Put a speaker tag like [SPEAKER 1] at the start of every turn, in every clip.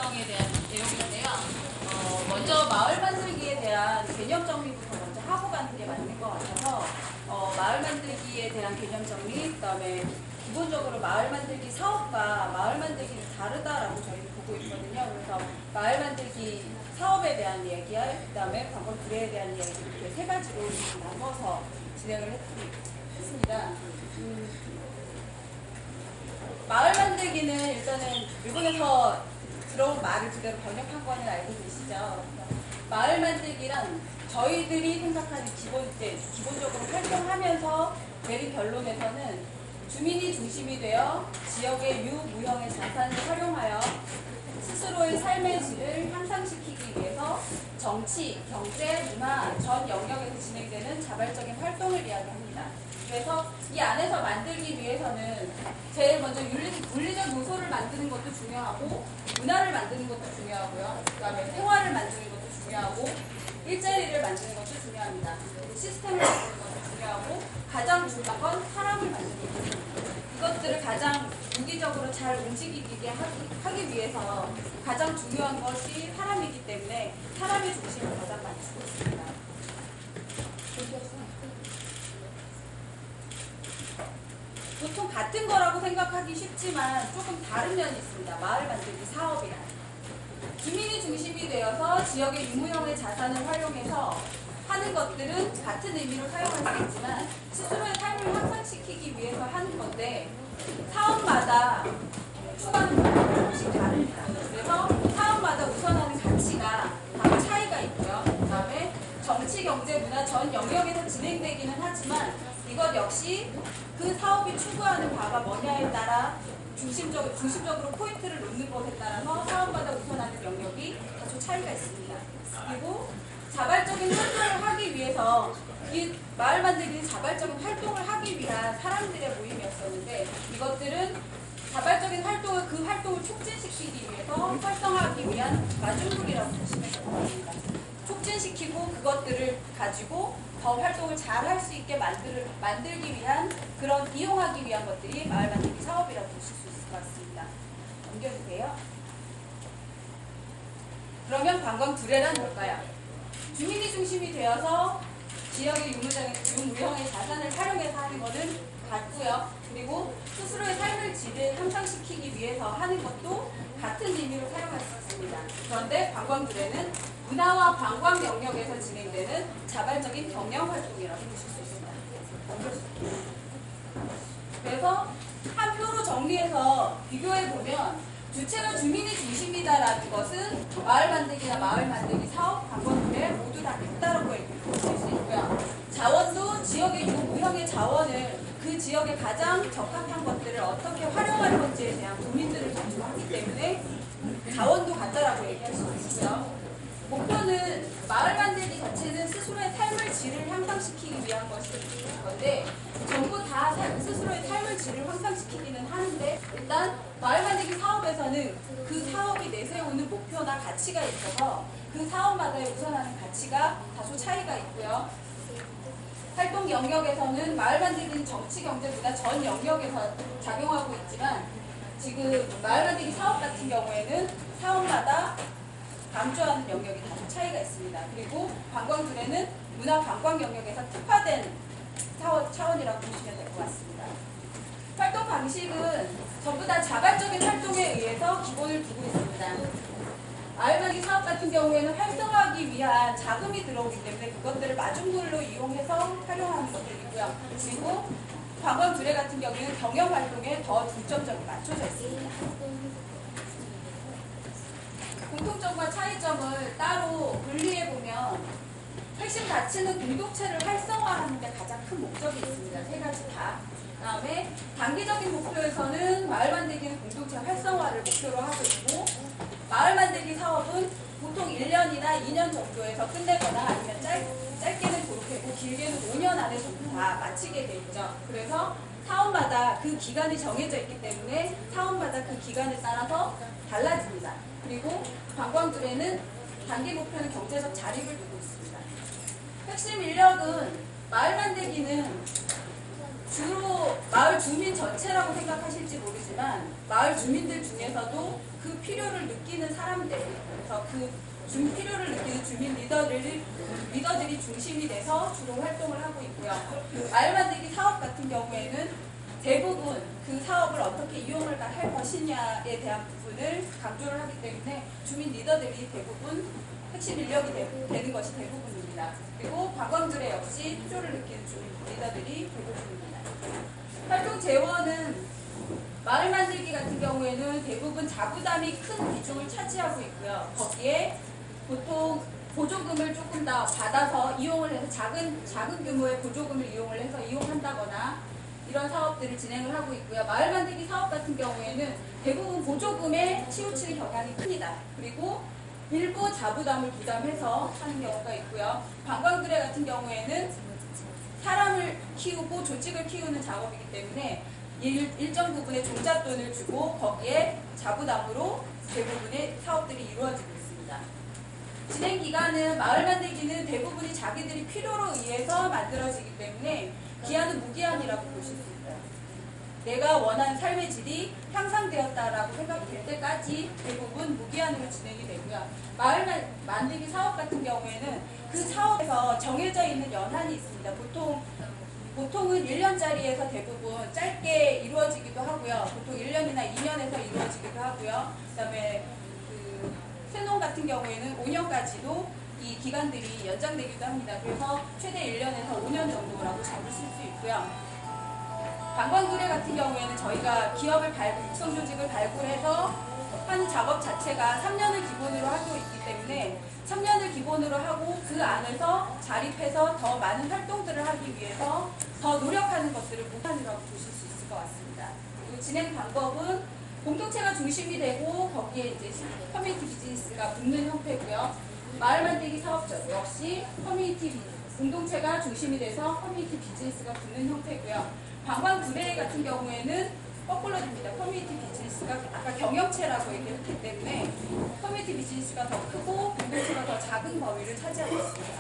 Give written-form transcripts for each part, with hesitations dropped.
[SPEAKER 1] 구성에 대한 내용인데요. 먼저 마을 만들기에 대한 개념 정리부터 먼저 하고 가는 게 맞는 것 같아서 마을 만들기에 대한 개념 정리, 그다음에 기본적으로 마을 만들기 사업과 마을 만들기는 다르다라고 저희는 보고 있거든요. 그래서 마을 만들기 사업에 대한 얘기, 그다음에 관광 구례에 대한 얘기 이렇게 세 가지로 나눠서 진행을 했습니다. 마을 만들기는 일단은 일본에서 들어온 말을 그대로 번역한 거는 알고 계시죠? 마을 만들기란 저희들이 생각하는 기본적으로 활동하면서 내린 결론에서는 주민이 중심이 되어 지역의 유무형의 자산을 활용하여 스스로의 삶의 질을 향상시키기 위해서 정치, 경제, 문화 전 영역에서 진행되는 자발적인 활동을 이야기합니다. 그래서 이 안에서 만들기 위해서는 제일 먼저 물리적 요소를 만드는 것도 중요하고 문화를 만드는 것도 중요하고요. 그 다음에 생활을 만드는 것도 중요하고 일자리를 만드는 것도 중요합니다. 시스템을 만드는 것도 중요하고 가장 중요한 건 사람을 만드는 것입니다. 이것들을 가장 유기적으로 잘 움직이게 하기 위해서 가장 중요한 것이 사람이기 때문에 사람의 중심을 가장 많이 쓰고 있습니다. 보통 같은 거라고 생각하기 쉽지만 조금 다른 면이 있습니다. 마을 만들기 사업이란. 주민이 중심이 되어서 지역의 유무형의 자산을 활용해서 하는 것들은 같은 의미로 사용할 수 있지만 스스로의 삶을 향상시키기 위해서 하는 건데 사업마다 추구하는 바가 조금씩 다릅니다. 그래서 사업마다 우선하는 가치가 다 차이가 있고요. 그 다음에 정치, 경제, 문화 전 영역에서 진행되기는 하지만 이것 역시 그 사업이 추구하는 바가 뭐냐에 따라 중심적으로 포인트를 놓는 것에 따라서 사업마다 우선하는 영역이 다소 차이가 있습니다. 그리고 자발적인 활동을 하기 위해서 이 마을 만들기는 자발적인 활동을 하기 위한 사람들의 모임이었었는데 이것들은 자발적인 활동을 그 활동을 촉진시키기 위해서 활성화하기 위한 마중물이라고 보시면 될 것 같습니다. 촉진시키고 그것들을 가지고 더 활동을 잘 할 수 있게 만들기 위한 그런 이용하기 위한 것들이 마을 만들기 사업이라고 보실 수 있을 것 같습니다. 넘겨주세요. 그러면 관광 두례란 뭘까요? 주민이 중심이 되어서 지역의 유무형의 자산을 활용해서 하는 것은 같고요. 그리고 스스로의 삶의 질을 향상시키기 위해서 하는 것도 같은 의미로 사용할 수 있습니다. 그런데 관광 두례는 문화와 관광 영역에서 진행되는 자발적인 경영 활동이라고 보실 수 있습니다. 그래서 한 표로 정리해서 비교해 보면 주체가 주민이 중심이다라는 것은 마을 만들기나 마을 만들기 사업, 관광 두례 모두 다 있다라고 보실 수 있고요. 자원도 지역의 유무형의 자원을 그 지역에 가장 적합한 것들을 어떻게 활용할 건지에 대한 고민들을 존중하기 때문에 자원도 같다라고 얘기할 수 있고요. 목표는 마을 만들기 자체는 스스로의 삶의 질을 향상시키기 위한 것일 건데 전부 다 스스로의 삶의 질을 향상시키기는 하는데 일단 마을 만들기 사업에서는 그 사업이 내세우는 목표나 가치가 있어서 그 사업마다의 우선하는 가치가 다소 차이가 있고요. 활동 영역에서는 마을 만들기는 정치, 경제, 문화 전 영역에서 작용하고 있지만 지금 마을 만들기 사업 같은 경우에는 사업마다 강조하는 영역이 다소 차이가 있습니다. 그리고 관광 두례는 문화 관광 영역에서 특화된 차원이라고 보시면 될 것 같습니다. 활동 방식은 전부 다 자발적인 활동에 의해서 기본을 두고 있습니다. 마을 만들기 사업 같은 경우에는 활성화하기 위한 자금이 들어오기 때문에 그것들을 마중물로 이용해서 활용하는 것들이고요. 그리고 관광 두례 같은 경우에는 경영 활동에 더 중점적이 맞춰져 있습니다. 공통점과 차이점을 따로 분리해보면 핵심 가치는 공동체를 활성화하는 데 가장 큰 목적이 있습니다. 세 가지 다. 그 다음에 단기적인 목표에서는 마을 만들기는 공동체 활성화를 목표로 하고 있고 마을 만들기 사업은 보통 1년이나 2년 정도에서 끝내거나 아니면 짧게는 그렇게 길게는 5년 안에 전부 다 마치게 돼 있죠. 그래서 사업마다 그 기간이 정해져 있기 때문에 사업마다 그 기간에 따라서 달라집니다. 그리고 관광 두례는 단기 목표는 경제적 자립을 두고 있습니다. 핵심 인력은 마을 만들기는 주로 마을 주민 전체라고 생각하실지 모르지만 마을 주민들 중에서도 그 필요를 느끼는 사람들, 그래서 그 필요를 느끼는 주민 리더들이 중심이 돼서 주로 활동을 하고 있고요. 마을 만들기 사업 같은 경우에는 대부분 그 사업을 어떻게 이용을 할 것이냐에 대한 부분을 강조를 하기 때문에 주민 리더들이 대부분 핵심 인력이 되는 것이 대부분입니다. 그리고 관광주례 역시 필요를 느끼는 주민 리더들이 대부분입니다. 활동 재원은 마을 만들기 같은 경우에는 대부분 자부담이 큰 비중을 차지하고 있고요. 거기에 보통 보조금을 조금 더 받아서 이용을 해서 작은 규모의 보조금을 이용을 해서 이용한다거나 이런 사업들을 진행을 하고 있고요. 마을 만들기 사업 같은 경우에는 대부분 보조금에 치우치는 경향이 큽니다. 그리고 일부 자부담을 부담해서 하는 경우가 있고요. 관광주례 같은 경우에는 사람을 키우고 조직을 키우는 작업이기 때문에 일정 부분의 종잣돈을 주고 거기에 자부담으로 대부분의 사업들이 이루어지고 있습니다. 진행 기간은 마을 만들기는 대부분이 자기들이 필요로 의해서 만들어지기 때문에 기한은 무기한이라고 보실 수 있어요. 내가 원하는 삶의 질이 향상되었다라고 생각될 때까지 대부분 무기한으로 진행이 되고요. 마을 만들기 사업 같은 경우에는 그 사업에서 정해져 있는 연한이 있습니다. 보통은 1년짜리에서 대부분 짧게 이루어지기도 하고요. 보통 1년이나 2년에서 이루어지기도 하고요. 그 다음에 세농 같은 경우에는 5년까지도 이 기간들이 연장되기도 합니다. 그래서 최대 1년에서 5년 정도라고 잡으실 수 있고요. 관광주례 같은 경우에는 저희가 기업을 육성 조직을 발굴해서 하는 작업 자체가 3년을 기본으로 하고 있기 때문에 3년을 기본으로 하고 그 안에서 자립해서 더 많은 활동들을 하기 위해서 더 노력하는 것들을 무한이라고 보실 수 있을 것 같습니다. 그리고 진행 방법은 공동체가 중심이 되고 거기에 이제 커뮤니티 비즈니스가 붙는 형태고요. 마을 만들기 사업적 역시 공동체가 중심이 돼서 커뮤니티 비즈니스가 붙는 형태고요. 관광주례 같은 경우에는 거꾸로 됩니다. 커뮤니티 비즈니스가 아까 경영체라고 얘기했기 때문에 커뮤니티 비즈니스가 더 크고 공동체가 더 작은 범위를 차지하고 있습니다.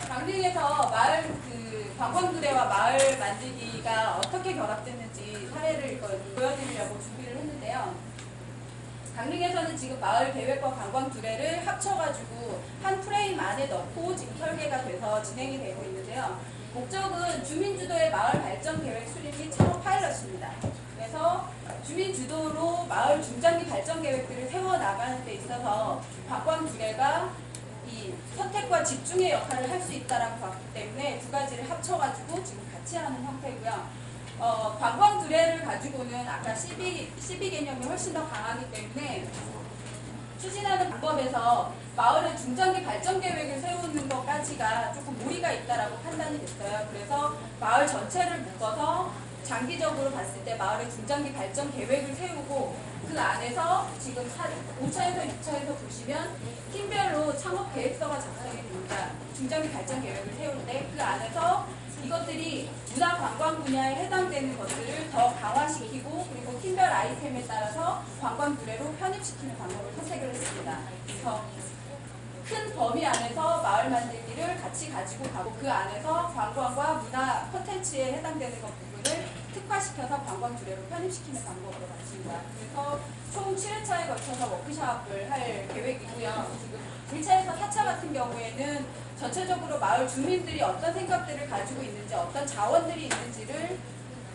[SPEAKER 1] 강릉에서 관광주례와 마을 만들기가 어떻게 결합됐는지 사례를 보여드리려고 준비를 했는데요. 강릉에서는 지금 마을 계획과 관광주례를 합쳐가지고 한 프레임 안에 넣고 지금 설계가 돼서 진행이 되고 있는데요. 목적은 주민주도의 마을 발전 계획 수립 및 창업 파일럿입니다. 그래서 주민주도로 마을 중장기 발전 계획들을 세워나가는 데 있어서 관광주례가 이 선택과 집중의 역할을 할 수 있다라고 봤기 때문에 두 가지를 합쳐가지고 지금 같이 하는 형태고요. 관광주례를 가지고는 아까 CB 개념이 훨씬 더 강하기 때문에 추진하는 방법에서 마을의 중장기 발전 계획을 세우는 것까지가 조금 무리가 있다라고 판단이 됐어요. 그래서 마을 전체를 묶어서 장기적으로 봤을 때 마을의 중장기 발전 계획을 세우고 그 안에서 지금 5차에서 6차에서 보시면 팀별로 창업 계획서가 작성이 됩니다. 중장기 발전 계획을 세우는데 그 안에서 이것들이 문화관광 분야에 해당되는 것들을 더 강화시키고 그리고 팀별 아이템에 따라서 관광주례로 편입시키는 방법을 선택을 했습니다. 그래서 큰 범위 안에서 마을 만들기를 같이 가지고 가고 그 안에서 관광과 문화 콘텐츠에 해당되는 것 부분을 특화시켜서 관광주례로 편입시키는 방법으로 갔습니다. 그래서 총 7회차에 걸쳐서 워크숍을 할 계획이고요. 지금 1차에서 4차 같은 경우에는 전체적으로 마을 주민들이 어떤 생각들을 가지고 있는지 어떤 자원들이 있는지를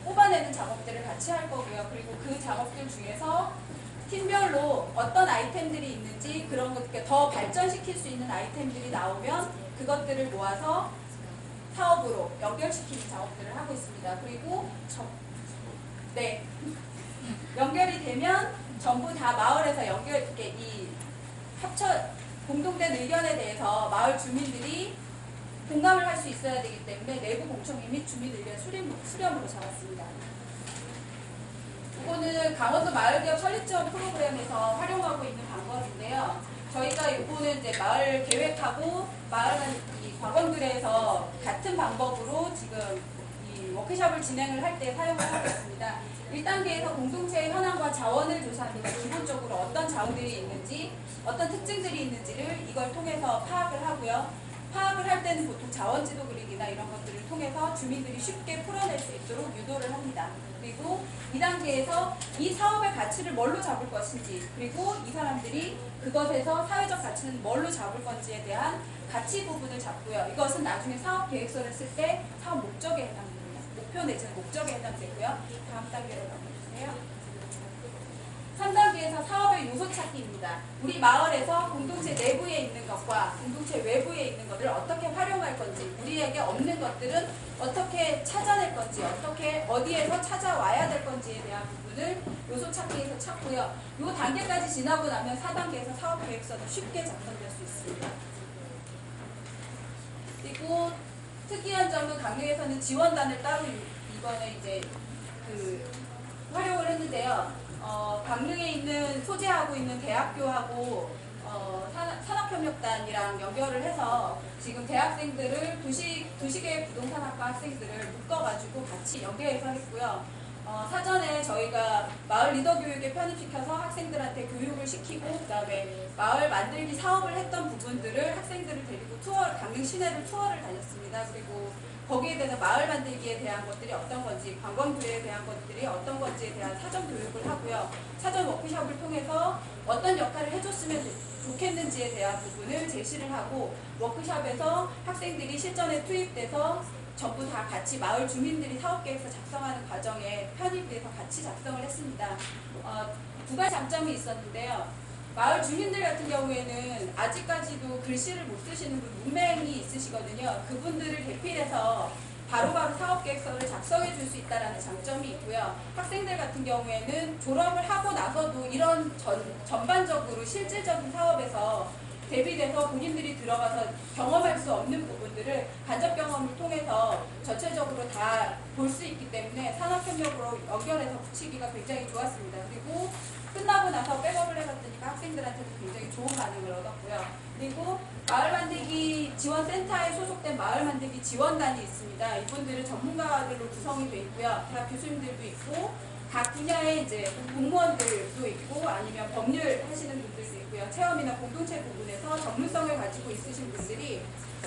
[SPEAKER 1] 뽑아내는 작업들을 같이 할 거고요. 그리고 그 작업들 중에서 팀별로 어떤 아이템들이 있는지 그런 것들 더 발전시킬 수 있는 아이템들이 나오면 그것들을 모아서 사업으로 연결시키는 작업들을 하고 있습니다. 그리고 연결이 되면 전부 다 마을에서 공동된 의견에 대해서 마을 주민들이 공감을 할 수 있어야 되기 때문에 내부 공청회 및 주민 의견 수렴으로 잡았습니다. 이거는 강원도 마을기업 설립 지원 프로그램에서 활용하고 있는 방법인데요. 저희가 이거는 이제 마을 계획하고 관광주례에서 같은 방법으로 지금 이 워크숍을 진행을 할 때 사용을 하고 있습니다. 1단계에서 공동체의 현황과 자원을 조사합니다. 기본적으로 어떤 자원들이 있는지, 어떤 특징들이 있는지를 이걸 통해서 파악을 하고요. 파악을 할 때는 보통 자원지도 그리기나 이런 것들을 통해서 주민들이 쉽게 풀어낼 수 있도록 유도를 합니다. 그리고 2단계에서 이 사업의 가치를 뭘로 잡을 것인지, 그리고 이 사람들이 그것에서 사회적 가치는 뭘로 잡을 건지에 대한 가치 부분을 잡고요. 이것은 나중에 사업 계획서를 쓸 때 사업 목적에 해당됩니다. 목표 내지는 목적에 해당되고요. 다음 단계로 넘어주세요. 3단계에서 사업의 요소 찾기입니다. 우리 마을에서 공동체 내부에 있는 것과 공동체 외부에 있는 것을 어떻게 활용할 건지, 우리에게 없는 것들은 어떻게 찾아낼 건지, 어떻게 어디에서 찾아와야 될 건지에 대한 부분을 요소 찾기에서 찾고요. 이 단계까지 지나고 나면 4단계에서 사업 계획서는 쉽게 작성될 수 있습니다. 그리고 특이한 점은 강릉에서는 지원단을 따로 이번에 이제 활용을 했는데요. 강릉에 있는 소재하고 있는 대학교하고 산업협력단이랑 연결을 해서 지금 대학생들을 도시계획 부동산학과 학생들을 묶어가지고 같이 연계해서 했고요. 사전에 저희가 마을 리더 교육에 편입시켜서 학생들한테 교육을 시키고, 그 다음에 마을 만들기 사업을 했던 부분들을 학생들을 데리고 강릉 시내를 투어를 다녔습니다. 그리고 거기에 대해서 마을 만들기에 대한 것들이 어떤 건지, 관광부에 대한 것들이 어떤 건지에 대한 사전 교육을 하고요. 사전 워크숍을 통해서 어떤 역할을 해줬으면 좋겠는지에 대한 부분을 제시를 하고, 워크숍에서 학생들이 실전에 투입돼서 전부 다 같이 마을 주민들이 사업계획서 작성하는 과정에 편입돼서 같이 작성을 했습니다. 두 가지 장점이 있었는데요. 마을 주민들 같은 경우에는 아직까지도 글씨를 못 쓰시는 분, 문맹이 있으시거든요. 그분들을 대필해서 바로바로 사업계획서를 작성해 줄 수 있다는 장점이 있고요. 학생들 같은 경우에는 졸업을 하고 나서도 이런 전반적으로 실질적인 사업에서 대비돼서 본인들이 들어가서 경험할 수 없는 부분들을 간접 경험을 통해서 전체적으로 다 볼 수 있기 때문에 산업협력으로 연결해서 붙이기가 굉장히 좋았습니다. 그리고 끝나고 나서 백업을 해봤더니까 학생들한테도 굉장히 좋은 반응을 얻었고요. 그리고 마을 만들기 지원센터에 소속된 마을 만들기 지원단이 있습니다. 이분들은 전문가들로 구성이 되어 있고요. 대학 교수님들도 있고, 각 분야의 이제 공무원들도 있고, 아니면 법률 하시는 분들도 있고요. 체험이나 공동체 부분에서 전문성을 가지고 있으신 분들이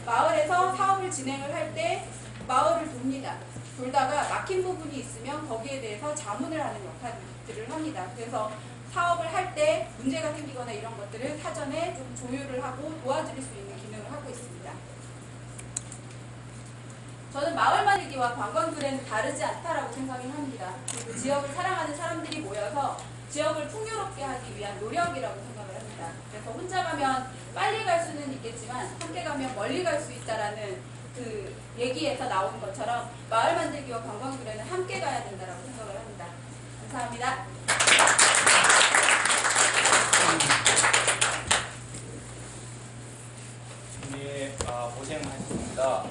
[SPEAKER 1] 마을에서 사업을 진행을 할 때 마을을 돕니다. 돌다가 막힌 부분이 있으면 거기에 대해서 자문을 하는 역할들을 합니다. 그래서 사업을 할 때 문제가 생기거나 이런 것들을 사전에 좀 조율을 하고 도와드릴 수 있는 기능을 하고 있습니다. 저는 마을 만들기와 관광들에는 다르지 않다라고 생각을 합니다. 그리고 지역을 사랑하는 사람들이 모여서 지역을 풍요롭게 하기 위한 노력이라고 생각을 합니다. 그래서 혼자 가면 빨리 갈 수는 있겠지만 함께 가면 멀리 갈 수 있다라는 그 얘기에서 나온 것처럼 마을 만들기와 관광들에는 함께 가야 된다라고 생각을 합니다. 감사합니다.
[SPEAKER 2] 네, 고생하셨습니다.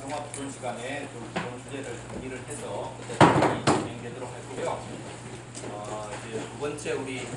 [SPEAKER 2] 종합 토론 시간에 좀 그런 주제를 정리를 해서 그때 진행되도록 하고요. 이제 두 번째 우리